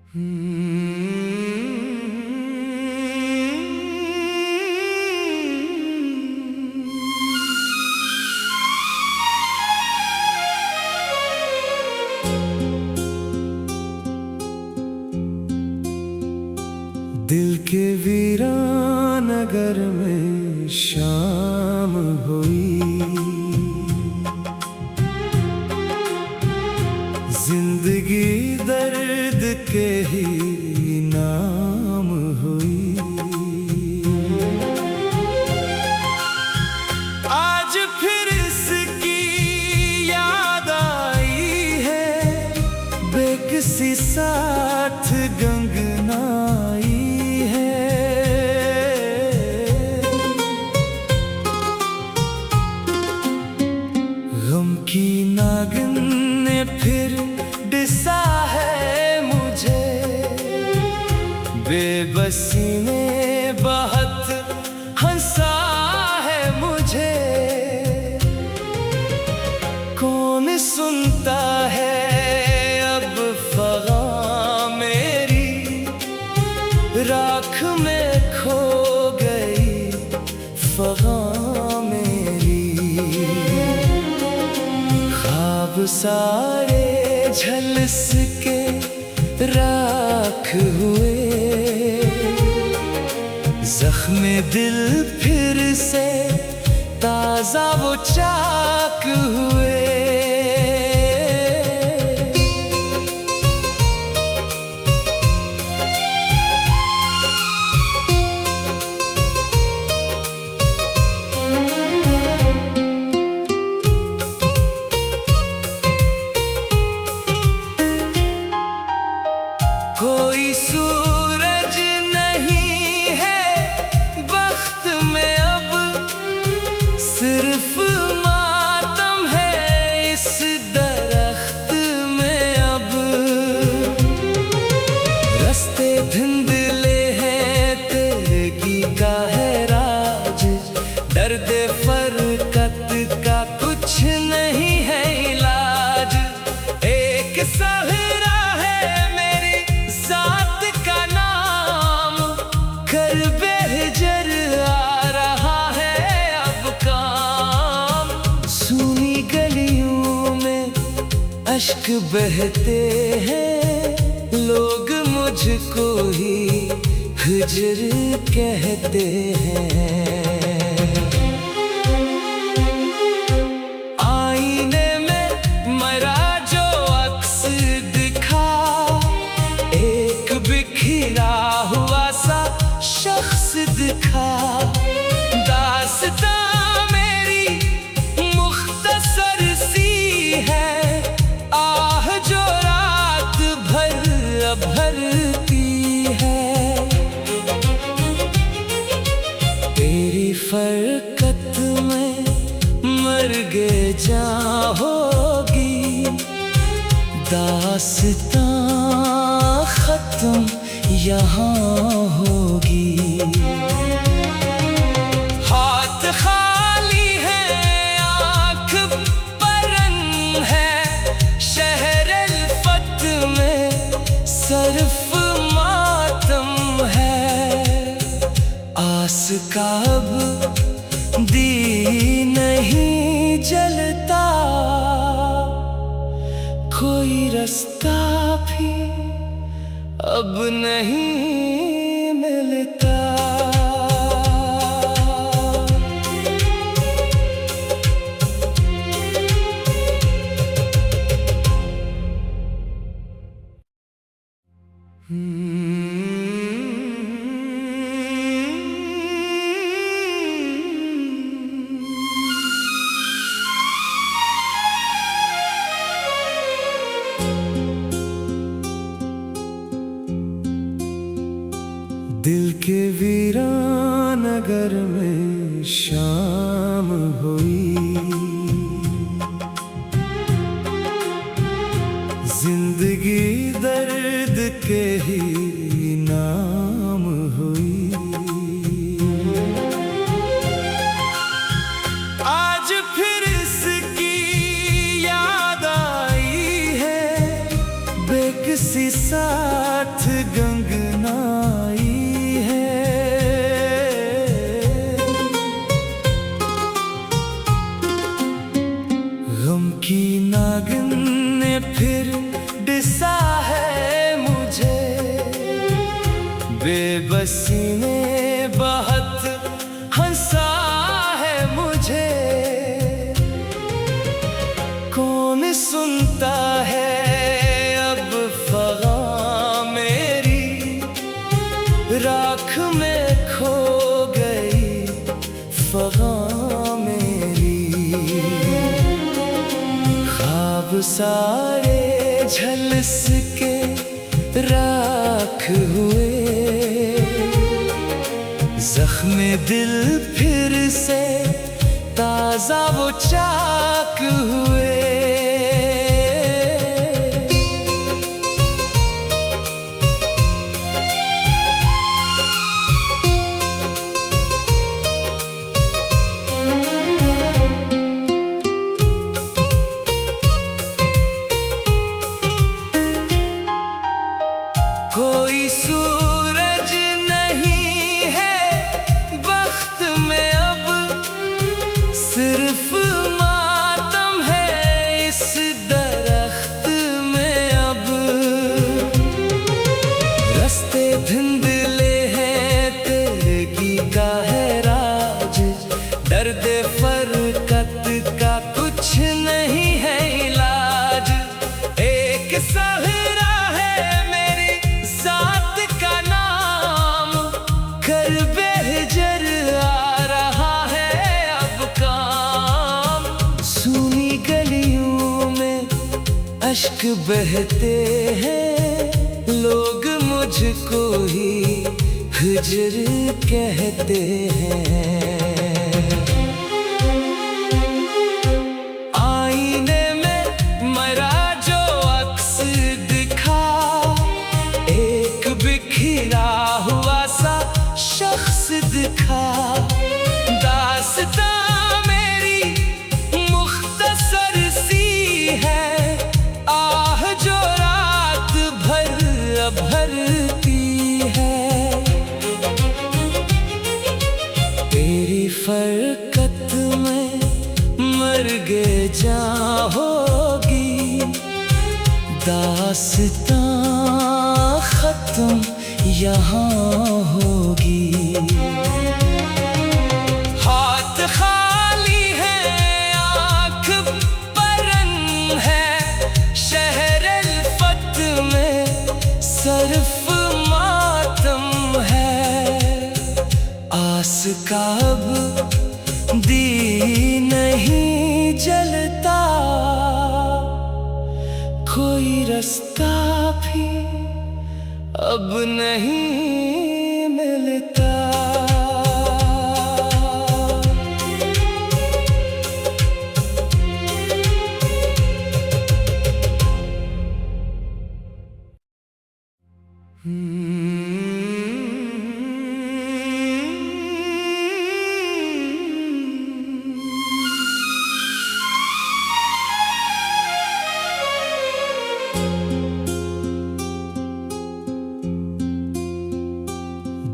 दिल के वीरानगर में शाम हुई, जिंदगी दर्द के ही नाम हुई। आज फिर इसकी याद आई है, बेकसी साथ गंगनाई है। गम की नागिन ने फिर डिसा है मुझे, बेबसी में बहुत हंसा है मुझे। कौन सुनता है अब फ़ग़ान मेरी, राख में खो गई फ़ग़ान मेरी। ख्वाब सारे झलस के राख हुए, ज़ख्म दिल फिर से ताज़ा वो चाक हुए। कोई सूरज नहीं है बख्त में अब, सिर्फ मातम है इस दरख्त में अब। रास्ते धुंधले हैं तेरगी का है राज, दर्द फरकत का कुछ नहीं है इलाज। एक सहरा है मेरी ज़ात का नाम, कर बेहजर आ रहा है अब काम। सूनी गलियों में अश्क बहते हैं, लोग मुझको ही हिजर कहते हैं। आईने में मरा जो अक्स दिखा, एक बिखरा हुआ सा शख्स दिखा। दास्तां मेरी मुख्तसर सी है, आह जो रात भर भरती है। तेरी फरकत में मर्गे जां होगी, दास्तां खत्म यहाँ होगी। हाथ खाली है आँख परन है, शहर अल्फत में सर्फ मातम है। आस का अब दी नहीं जलता, कोई रास्ता भी अब नहीं मिलता। दिल के वीरानगर में शाम हुई, जिंदगी दर्द के ही नाम हुई। आज फिर इसकी याद आई है, बेकसी बेकसी साथ गंगनाई है। गम की नागिन ने फिर डिसा है मुझे, बेबसी ने बहुत हंसा है मुझे। कौन सुनता है अब फ़ग़ां मेरी, राख में खो गई फ़ग़ां मेरी। ख्वाब सारे झलस के राख हुए, ज़ख्म दिल फिर से ताज़ा वो चाक हुए। कोई सूरज नहीं है बख्त में अब, सिर्फ मातम है इस दरख्त में अब। रास्ते धुंधले हैं तेरगी का है राज, दर्द फरकत का कुछ नहीं है इलाज। एक सहरा है मेरी ज़ात का नाम, कर बेहजर आ रहा है अब काम। सूनी गलियों में अश्क बहते हैं, लोग मुझको ही हिजर कहते हैं। आईने में मेरा जो अक्स दिखा, एक बिखरा हुआ सा शख्स दिखा। दास्तां मेरी मुख्तसर सी है, आह जो रात भर भरती है। तेरी फरकत में मर्गे जां होगी, दास्तां खत्म यहाँ होगी। हाथ खाली है आँख परन है, शहर अल्फत में सरफ मातम है। आस का अब दी नहीं जलता, कोई रास्ता भी अब नहीं मिलता।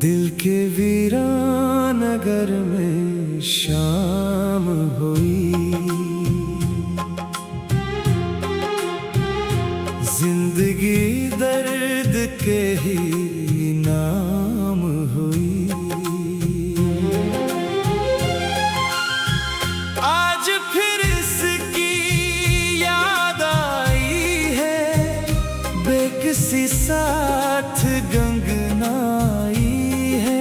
दिल के वीरान नगर में शाम हुई, जिंदगी दर्द के ही नाम हुई। आज फिर इसकी याद आई है, बेकसी साथ गंगनाई है।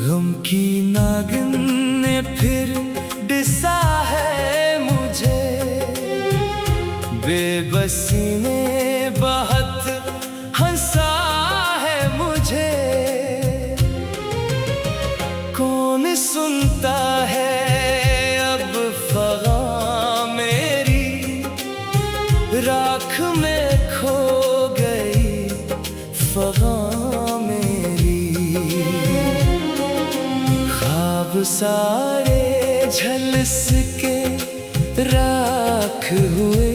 गम की नागिन ने फिर डिसा है मुझे, बेबसी ने बहुत हंसा है मुझे। कौन सुनता है अब फ़ग़ां मेरी, राख में खो गई फ़ग़ां मेरी। ख्वाब सारे झलस के राख हुए।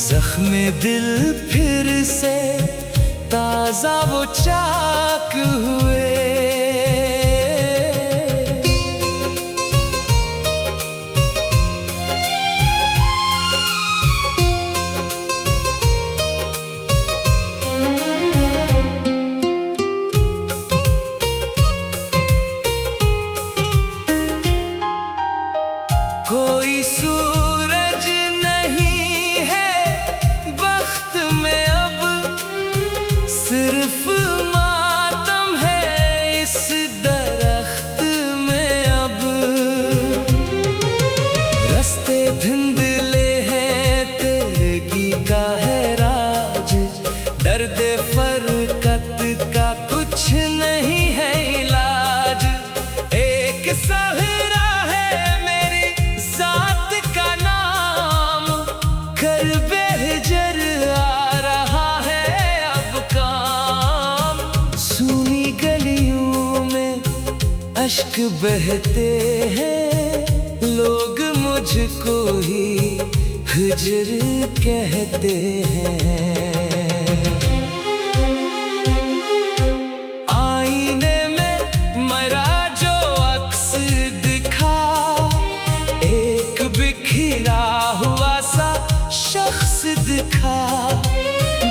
जख्मे दिल फिर से ताजा वो चाक हुए। कोई सूरज नहीं है बख्त में अब, सिर्फ मातम है इस दरख्त में अब। रास्ते धुंधले हैं तेरगी का है राज, दर्द फरकत का कुछ नहीं है इलाज। एक सहरा है मेरी जात का नाम, कर बेहजर आ रहा है अब काम। सूनी गलियों में अश्क बहते हैं, लोग मुझको ही हिजर कहते हैं। आईने में मेरा जो अक्स दिखा, एक बिखरा हुआ सा शख्स दिखा।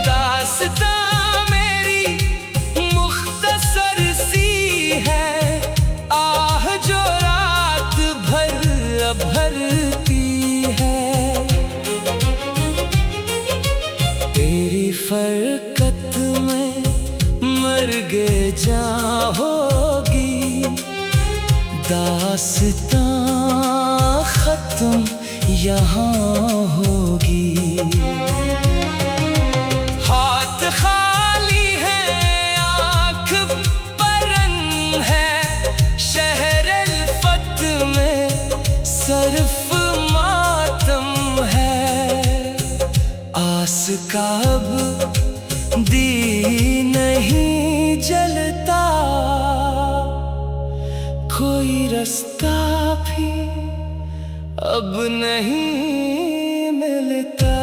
दास्तां मेरी मुख्तसर सी है, आह जो रात भर भरती है। तेरी फरकत में मर्गे जां होगी, दास्तां खत्म यहाँ होगी। हाथ खाली है आँख परन है, शहर अल्फत में सर्फ मातम है। आस का अब दी नहीं जलता, कोई रास्ता भी अब नहीं मिलता।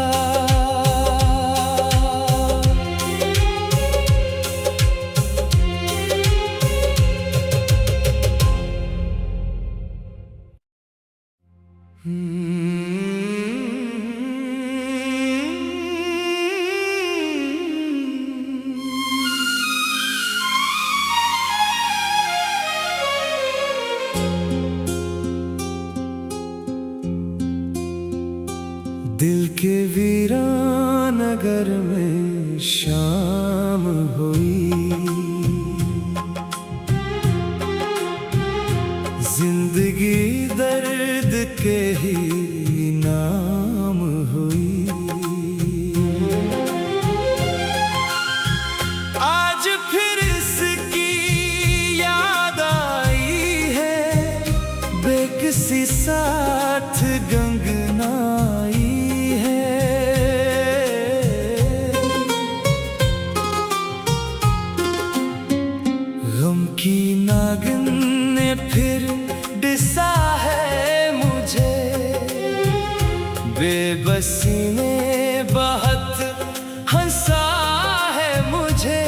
दिल के वीरान नगर में शाम हुई, जिंदगी दर्द के ही नाम हुई। आज फिर इसकी याद आई है, बेकसी साथ गंगनाई है। गम की नागिन ने फिर डिसा है मुझे, बेबसी ने बहुत हंसा है मुझे।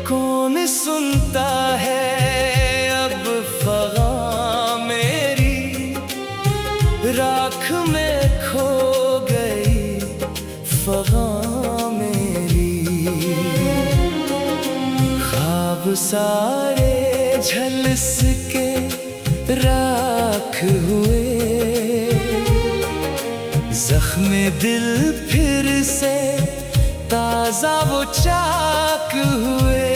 कौन सुनता है अब फ़ग़ां मेरी, राख में खो गई फ़ग़ां मेरी। ख्वाब सारे झलस के राख हुए, जख्मे दिल फिर से ताजा वो चाक हुए।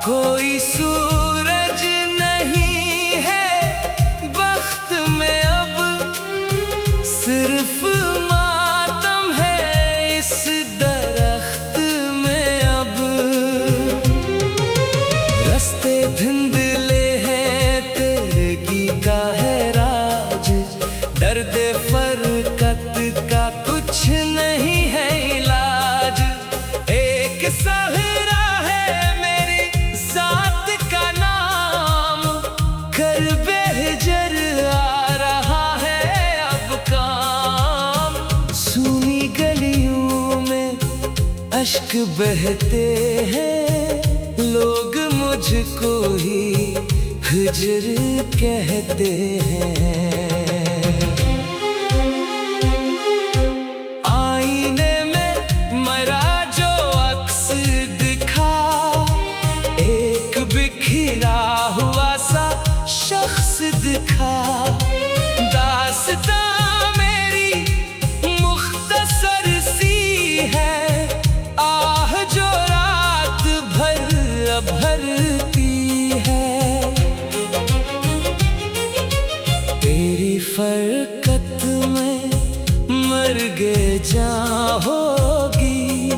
कोई सूरज नहीं है बख्त में अब, सिर्फ मातम है इस दरख्त में अब। अश्क बहते हैं, लोग मुझको ही हिजर कहते हैं। आईने में मेरा जो अक्स दिखा, एक बिखरा हुआ सा शख्स दिखा। दास्तां मेरी मुख्तसर सी है, आह जो रात भर भरती है। तेरी फरकत में मर्गे जां होगी,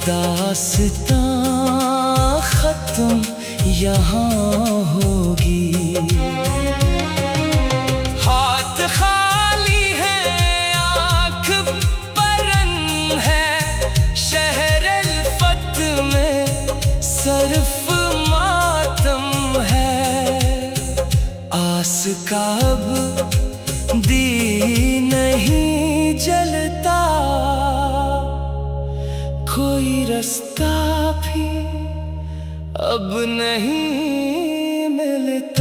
दास्तां खत्म यहाँ होगी। हाथ खाली है, आँख परन है, शहर फत में सरफ मातम है। आस का अब दी नहीं जलता, कोई रास्ता भी अब नहीं मिलता।